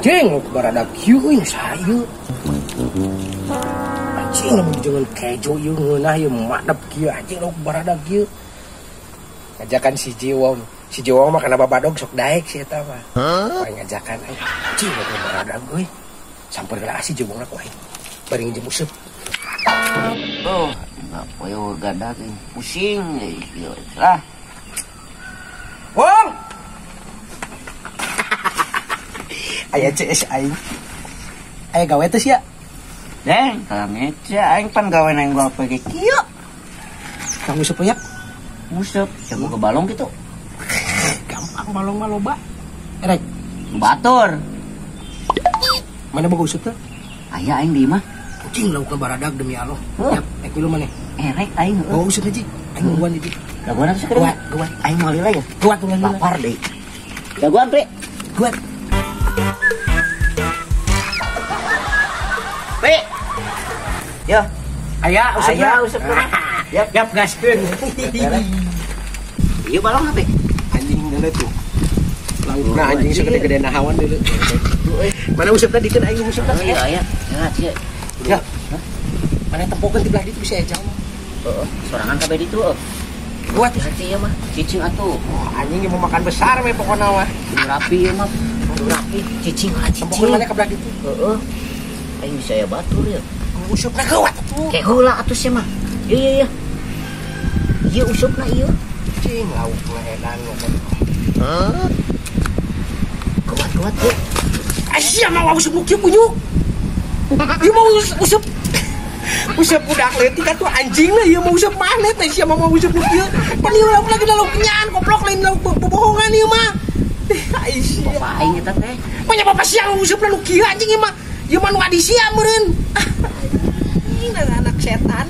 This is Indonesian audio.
Anjing baradak kieu euy saeu. Anjing lamun jangan kejo ieu ngeunah ieu madep kieu anjing lauk baradak kieu. Ngajakan si Jiwong. Si Jiwong mah kana babadog sok daek si eta mah. Poe ngajakan anjing lauk baradak euy. Sampeurna si Jiwong aku aing. Bari ngejem useup. Oh, enggak poe gadag pusing lah. Wong. Aya CS aing. Aya gawe teh sia. Deng, kamet aing pan gawe nang gua pake kieu. Kang useup ya. Useup, jago ke balong gitu. Gampang balong mah loba. Erek, Batur. mana boga useup teh? Aya aing di mah. Kucing lauk ke baradag demi Allah. Huh? Yap, ek maneh. Erek aing heuh. Bawa useup aja. Aing nungguan jadi. Daguan apa sih keren? Guat. Aing mau lila ya. Guat ulah lila. Lapar deh. Daguan, Pri. Guat. Pri. Yo, Aya useup. aya useup. Yap, gaskeun. Ieu balong apa? Anjing deuleu tuh. Laukna anjing segede-gede nahawan deuleu. Mana useup tadi dikeun aing useup tadi. Iya, aya. Ya. Mana tempokeun di belah ditu bisa ejang. Heeh, sorangan kabeh ditu. Guat. Hati ya mah, cicing atuh. Oh, anjing mau makan besar we pokona mah. Kudu rapi ya mah. Kudu rapi, cicing lah Tempokeun cicing. mana ka belah ditu. Heeh. Aing bisa ya batur ya. Usupna gawat atuh. Kayak heula atuh sia mah. Iya. Ieu usupna ieu. Cing lauk edan mah. Hah? Kuat tuh. Asia mau useup kieu punyuk. Ieu mau useup. Useup budak leutik atuh anjing lah ieu mau useup maneh teh sia mau useup kieu. Pan ieu lauk lagi lauk nyaan goblok lain lauk bohongan ieu mah. Aisyah. Bapak aing eta teh. Panya bapak siang useup lauk kieu anjing ieu mah. Ieu mah nu adi sia meureun. Ini anak setan.